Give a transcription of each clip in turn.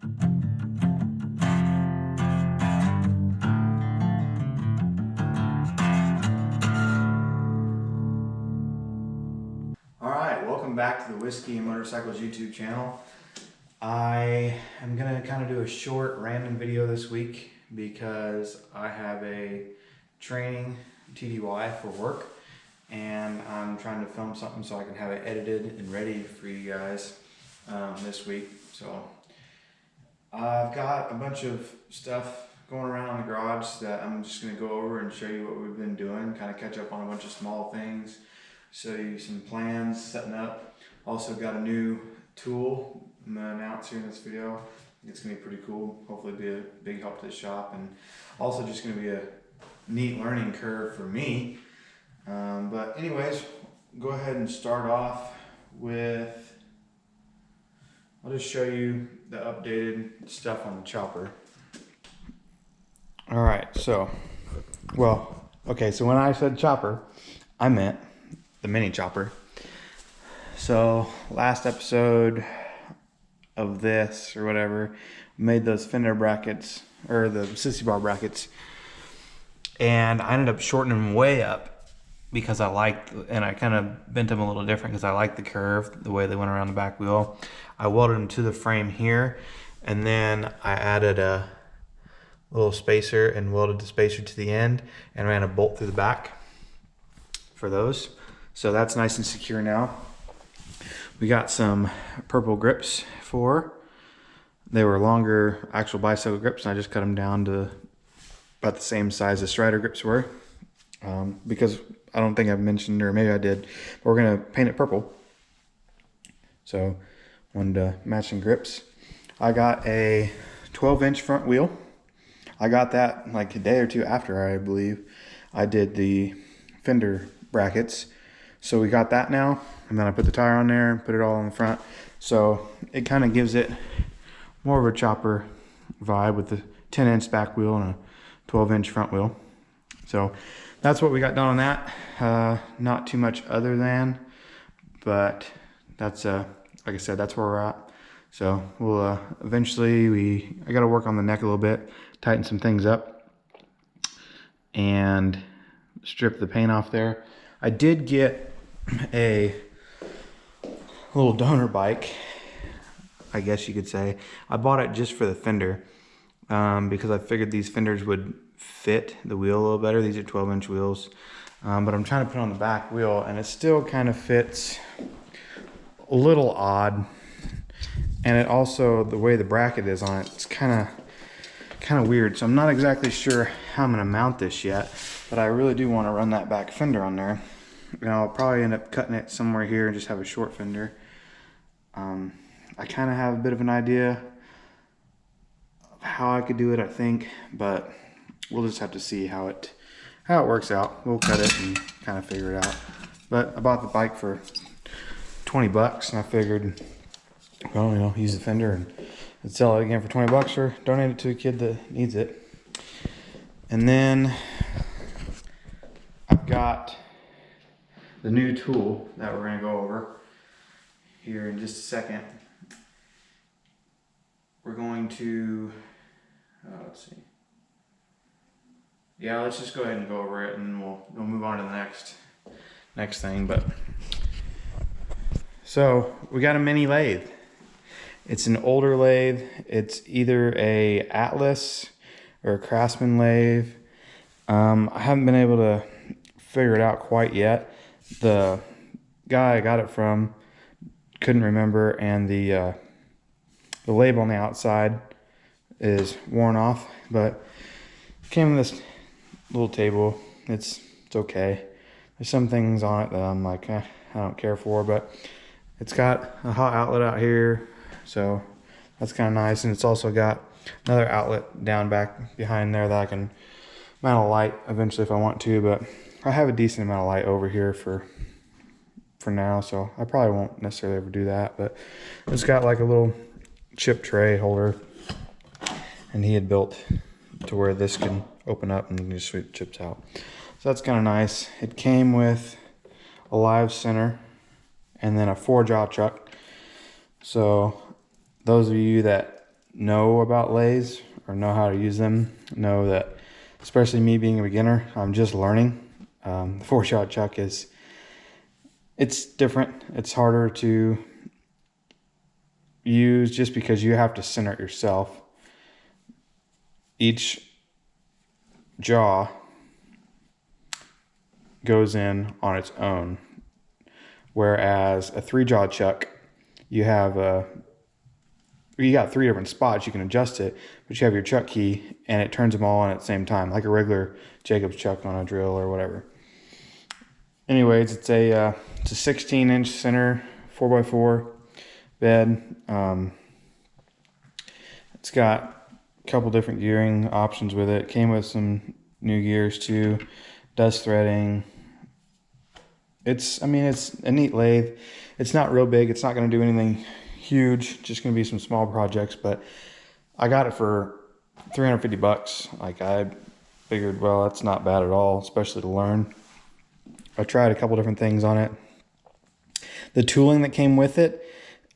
Alright, welcome back to the Whiskey and Motorcycles YouTube channel. I am going to kind of do a short random video this week because I have a training TDY for work and I'm trying to film something so I can have it edited and ready for you guys this week. So I've got a bunch of stuff going around in the garage that I'm just going to go over and show you what we've been doing, kind of catch up on a bunch of small things, show you some plans, setting up. Also got a new tool I'm going to announce here in this video. It's going to be pretty cool, hopefully be a big help to the shop, and also just going to be a neat learning curve for me. But anyways, go ahead and start off with, I'll just show you the updated stuff on the chopper. Alright, so when I said chopper, I meant the mini chopper. So last episode of this or whatever, made those fender brackets or the sissy bar brackets, and I ended up shortening them way up because I liked, and I kind of bent them a little different because I liked the curve, the way they went around the back wheel. I welded them to the frame here, and then I added a little spacer and welded the spacer to the end and ran a bolt through the back for those. So that's nice and secure now. We got some purple grips they were longer actual bicycle grips, and I just cut them down to about the same size as Strider grips were. Because I don't think I've mentioned, or maybe I did, but we're gonna paint it purple. So wanted matching grips. I got a 12-inch front wheel. I got that like a day or two after, I believe, I did the fender brackets. So we got that now, and then I put the tire on there and put it all in the front. So it kind of gives it more of a chopper vibe with the 10-inch back wheel and a 12-inch front wheel. So that's what we got done on that. Not too much other than, but that's like I said, that's where we're at. So we'll eventually, I got to work on the neck a little bit, tighten some things up, and strip the paint off there. I did get a little donor bike, I guess you could say. I bought it just for the fender because I figured these fenders would fit the wheel a little better. These are 12-inch wheels, but I'm trying to put on the back wheel, and it still kind of fits a little odd. And it also, the way the bracket is on it, it's kind of weird. So I'm not exactly sure how I'm gonna mount this yet, but I really do want to run that back fender on there. You know, I'll probably end up cutting it somewhere here and just have a short fender. I kind of have a bit of an idea of how I could do it, I think, but we'll just have to see how it works out. We'll cut it and kind of figure it out. But I bought the bike for 20 bucks, and I figured, well, you know, use the fender and sell it again for 20 bucks or donate it to a kid that needs it. And then I've got the new tool that we're going to go over here in just a second. We're going to, let's see. Yeah, let's just go ahead and go over it, and we'll move on to the next thing. But so we got a mini lathe. It's an older lathe. It's either a Atlas or a Craftsman lathe. I haven't been able to figure it out quite yet. The guy I got it from couldn't remember, and the label on the outside is worn off, but it came with this little table. It's okay. There's some things on it that I'm like, I don't care for, but it's got a hot outlet out here, so that's kind of nice. And it's also got another outlet down back behind there that I can mount a light eventually if I want to, but I have a decent amount of light over here for now, so I probably won't necessarily ever do that. But it's got like a little chip tray holder, and he had built to where this can open up and you can just sweep the chips out. So that's kind of nice. It came with a live center and then a 4-jaw chuck. So those of you that know about lathes or know how to use them know that, especially me being a beginner, I'm just learning. The 4-shot chuck it's different. It's harder to use just because you have to center it yourself. Each jaw goes in on its own, whereas a 3-jaw chuck, you got 3 different spots you can adjust it, but you have your chuck key and it turns them all on at the same time, like a regular Jacobs chuck on a drill or whatever. Anyways, it's a 16-inch center 4x4 bed. It's got a couple different gearing options with it. Came with some new gears too. Does threading. It's a neat lathe. It's not real big. It's not going to do anything huge. Just going to be some small projects. But I got it for $350. Like, I figured, well, that's not bad at all, especially to learn. I tried a couple different things on it. The tooling that came with it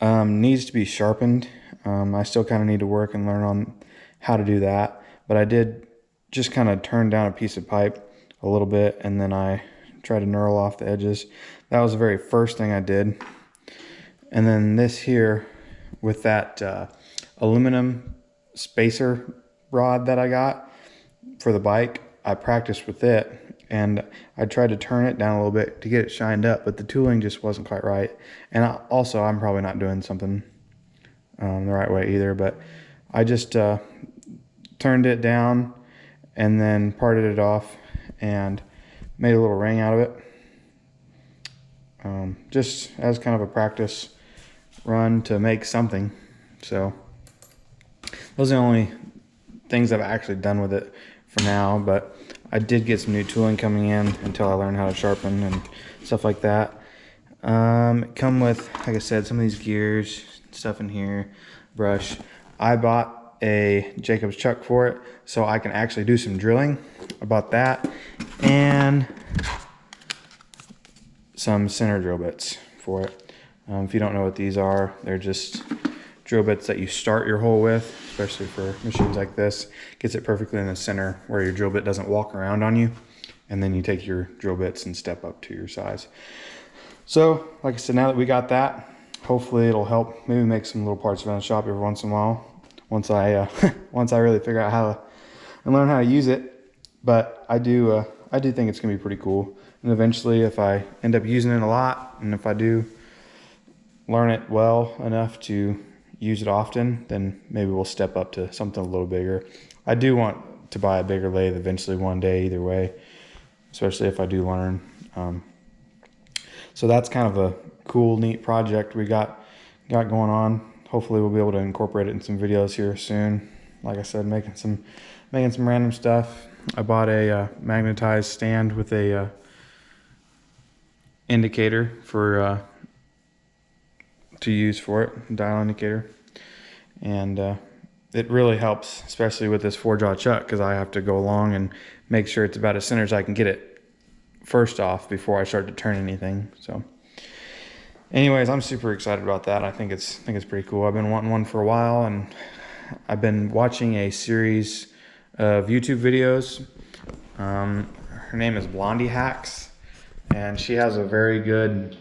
needs to be sharpened. I still kind of need to work and learn on how to do that. But I did just kind of turn down a piece of pipe a little bit, and then I tried to knurl off the edges. That was the very first thing I did. And then this here, with that aluminum spacer rod that I got for the bike, I practiced with it. And I tried to turn it down a little bit to get it shined up, but the tooling just wasn't quite right. And I'm probably not doing something the right way either, but I just turned it down and then parted it off and made a little ring out of it. Just as kind of a practice run to make something. So those are the only things I've actually done with it for now, but I did get some new tooling coming in until I learned how to sharpen and stuff like that. Come with, like I said, some of these gears, stuff in here, brush. I bought a Jacobs chuck for it so I can actually do some drilling. I bought that and some center drill bits for it. If you don't know what these are, they're just drill bits that you start your hole with, especially for machines like this. Gets it perfectly in the center where your drill bit doesn't walk around on you, and then you take your drill bits and step up to your size. So, like I said, now that we got that, hopefully it'll help maybe make some little parts around the shop every once in a while, once I once I really figure out how to and learn how to use it. But I do think it's gonna be pretty cool. And eventually, if I end up using it a lot, and if I do learn it well enough to use it often, then maybe we'll step up to something a little bigger. I do want to buy a bigger lathe eventually one day, either way, especially if I do learn. So that's kind of a cool, neat project we got going on. Hopefully we'll be able to incorporate it in some videos here soon. Like I said, making some random stuff. I bought a magnetized stand with a indicator for to use for it, dial indicator, and it really helps, especially with this 4-jaw chuck, because I have to go along and make sure it's about as center as I can get it first off before I start to turn anything. So anyways, I'm super excited about that. I think it's pretty cool. I've been wanting one for a while, and I've been watching a series of YouTube videos. Her name is Blondie Hacks, and she has a very good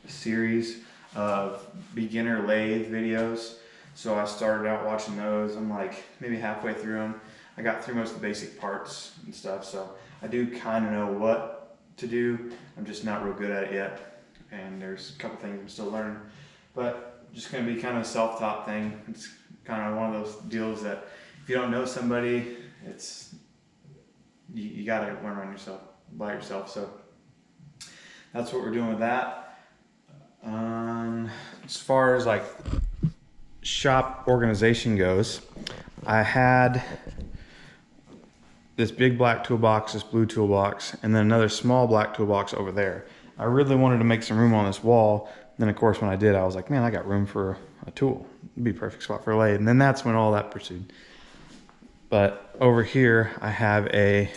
series of beginner lathe videos. So I started out watching those. I'm like maybe halfway through them. I got through most of the basic parts and stuff, so I do kind of know what to do. I'm just not real good at it yet, and there's a couple things I'm still learning, but just going to be kind of a self-taught thing. It's kind of one of those deals that if you don't know somebody, you got to learn by yourself. So that's what we're doing with that. As far as like shop organization goes, I had this big black toolbox, this blue toolbox, and then another small black toolbox over there. I really wanted to make some room on this wall. Then of course when I did, I was like, man, I got room for a tool. It'd be a perfect spot for a lathe. And then that's when all that pursued. But over here, I have a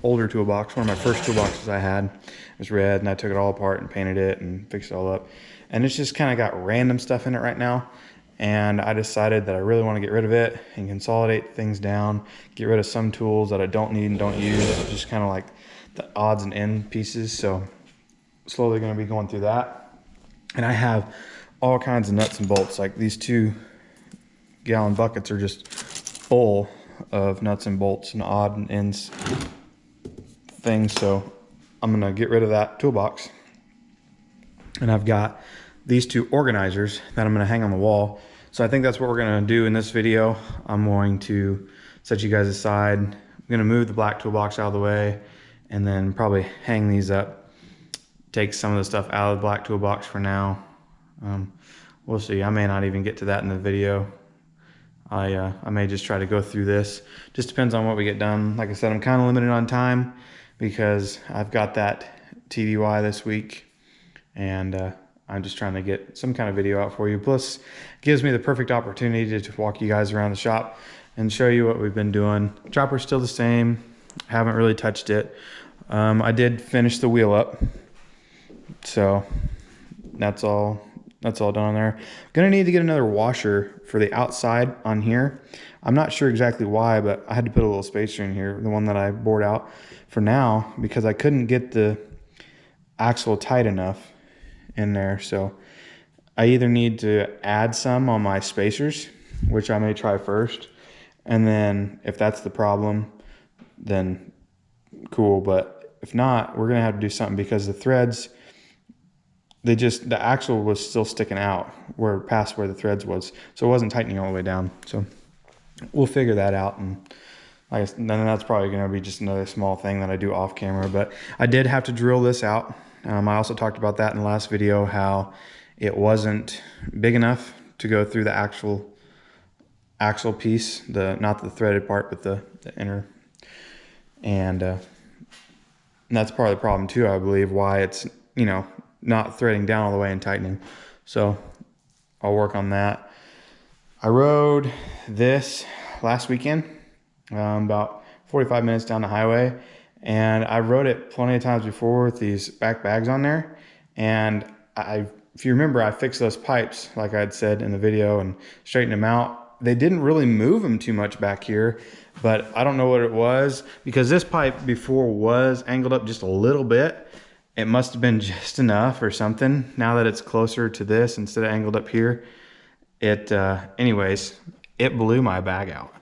older toolbox. One of my first toolboxes I had. It was red, and I took it all apart and painted it and fixed it all up. And it's just kind of got random stuff in it right now. and I decided that I really want to get rid of it and consolidate things down, get rid of some tools that I don't need and don't use, just kind of like the odds and end pieces. So slowly going to be going through that. And I have all kinds of nuts and bolts. Like these 2-gallon buckets are just full of nuts and bolts and odd and ends things. So I'm going to get rid of that toolbox. And I've got these 2 organizers that I'm going to hang on the wall. So I think that's what we're going to do in this video. I'm going to set you guys aside. I'm going to move the black toolbox out of the way and then probably hang these up. Take some of the stuff out of the black toolbox for now. We'll see. I may not even get to that in the video. I may just try to go through this. Just depends on what we get done. Like I said, I'm kind of limited on time because I've got that TDY this week, and I'm just trying to get some kind of video out for you. Plus, it gives me the perfect opportunity to walk you guys around the shop and show you what we've been doing. Chopper's still the same. Haven't really touched it. I did finish the wheel up, so that's all done on there. Gonna need to get another washer for the outside on here. I'm not sure exactly why, but I had to put a little spacer in here, the one that I bored out for now, because I couldn't get the axle tight enough in there. So I either need to add some on my spacers, which I may try first, and then if that's the problem, then cool. But if not, we're gonna have to do something because the threads, the axle was still sticking out past where the threads was, so it wasn't tightening all the way down. So we'll figure that out, and then that's probably going to be just another small thing that I do off camera. But I did have to drill this out. I also talked about that in the last video, how it wasn't big enough to go through the actual axle piece, not the threaded part, but the inner. And that's part of the problem too, I believe, why it's, not threading down all the way and tightening. So I'll work on that. I rode this last weekend, about 45 minutes down the highway, and I rode it plenty of times before with these back bags on there. And if you remember, I fixed those pipes like I had said in the video and straightened them out. They didn't really move them too much back here, but I don't know what it was, because this pipe before was angled up just a little bit. It must have been just enough or something. Now that it's closer to this instead of angled up here, anyways, it blew my bag out.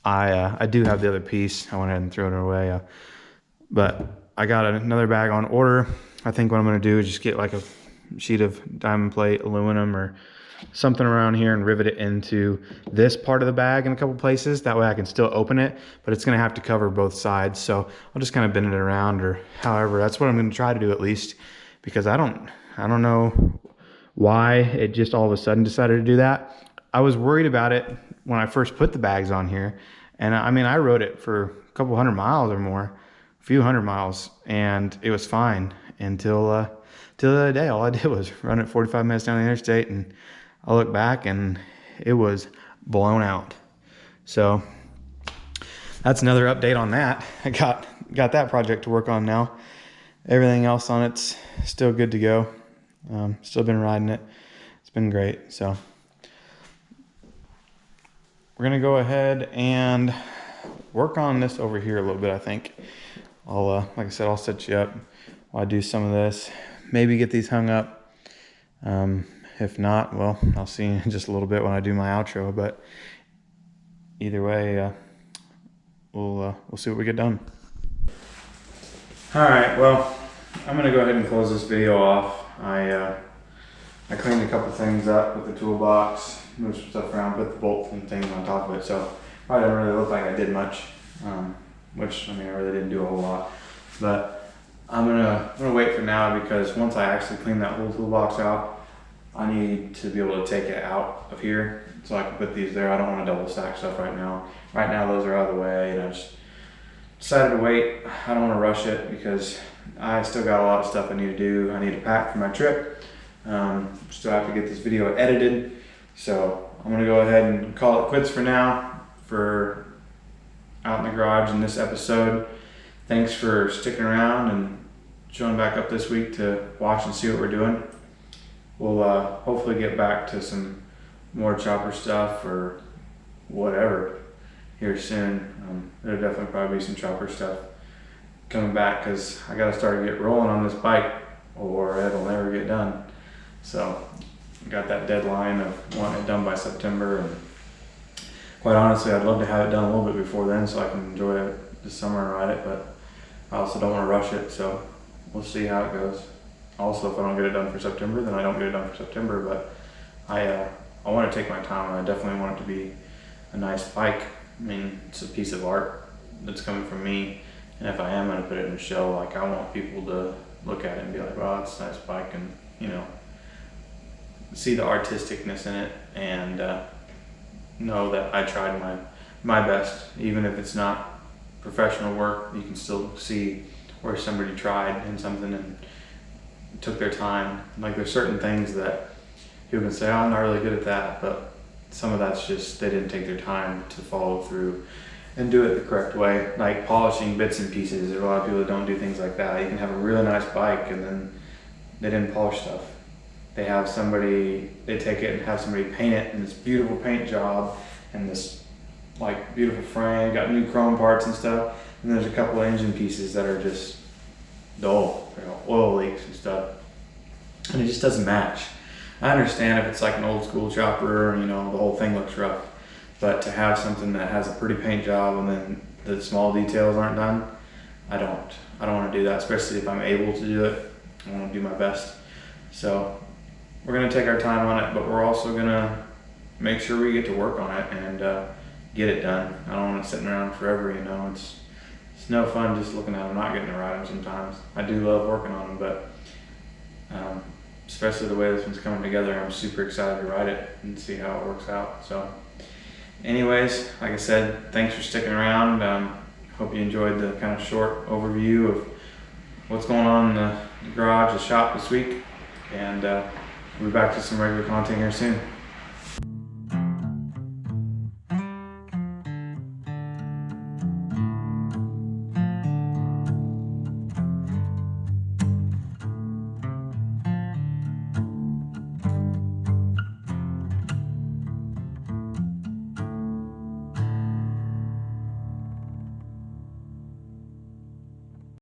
I do have the other piece. I went ahead and threw it away. But I got another bag on order. I think what I'm gonna do is just get like a sheet of diamond plate aluminum or something around here and rivet it into this part of the bag in a couple places. That way I can still open it, but it's gonna have to cover both sides. So I'll just kind of bend it around, or however. That's what I'm gonna try to do, at least, because I don't know why it just all of a sudden decided to do that. I was worried about it when I first put the bags on here, and I rode it for a couple hundred miles or more, a few hundred miles, and it was fine until the other day. All I did was run it 45 minutes down the interstate, and I look back and it was blown out. So that's another update on that. I got that project to work on now. Everything else on it's still good to go. Still been riding it. It's been great. So we're gonna go ahead and work on this over here a little bit. I think I'll like I said, I'll set you up while I do some of this. Maybe get these hung up. If not, well, I'll see you in just a little bit when I do my outro. But either way, we'll see what we get done. All right, well, I'm gonna go ahead and close this video off. I cleaned a couple things up with the toolbox, moved some stuff around, put the bolts and things on top of it. So probably don't really look like I did much, which I really didn't do a whole lot. But I'm gonna wait for now, because once I actually clean that whole toolbox out, I need to be able to take it out of here so I can put these there. I don't want to double stack stuff right now. Right now those are out of the way, and I just decided to wait. I don't want to rush it because I still got a lot of stuff I need to do. I need to pack for my trip. Still have to get this video edited. So I'm gonna go ahead and call it quits for now for Out in the Garage in this episode. Thanks for sticking around and showing back up this week to watch and see what we're doing. We'll hopefully get back to some more chopper stuff or whatever here soon. There'll definitely probably be some chopper stuff coming back because I got to start to get rolling on this bike or it'll never get done. So got that deadline of wanting it done by September, and quite honestly I'd love to have it done a little bit before then so I can enjoy it this summer and ride it, but I also don't want to rush it, so we'll see how it goes. Also, if I don't get it done for September, then I don't get it done for September, but I want to take my time, and I definitely want it to be a nice bike. I mean, it's a piece of art that's coming from me, and if I am going to put it in a show, like, I want people to look at it and be like, wow, it's a nice bike, and, you know, see the artisticness in it, and know that I tried my best. Even if it's not professional work, you can still see where somebody tried in something and took their time. Like, there's certain things that people can say, oh, I'm not really good at that, but some of that's just they didn't take their time to follow through and do it the correct way. Like polishing bits and pieces, there's a lot of people that don't do things like that. You can have a really nice bike and then they didn't polish stuff. They take it and have somebody paint it in this beautiful paint job and this like beautiful frame, got new chrome parts and stuff, and there's a couple of engine pieces that are just dull, you know, oil leaks and stuff, and it just doesn't match. I understand if it's like an old school chopper, you know, the whole thing looks rough, but to have something that has a pretty paint job and then the small details aren't done, I don't want to do that, especially if I'm able to do it. I want to do my best. So we're going to take our time on it, but we're also going to make sure we get to work on it and get it done. I don't want it sitting around forever, you know. It's no fun just looking at them, not getting to ride them sometimes. I do love working on them, but especially the way this one's coming together, I'm super excited to ride it and see how it works out. So anyways, like I said, thanks for sticking around. Hope you enjoyed the kind of short overview of what's going on in the garage, the shop this week, and we'll be back to some regular content here soon.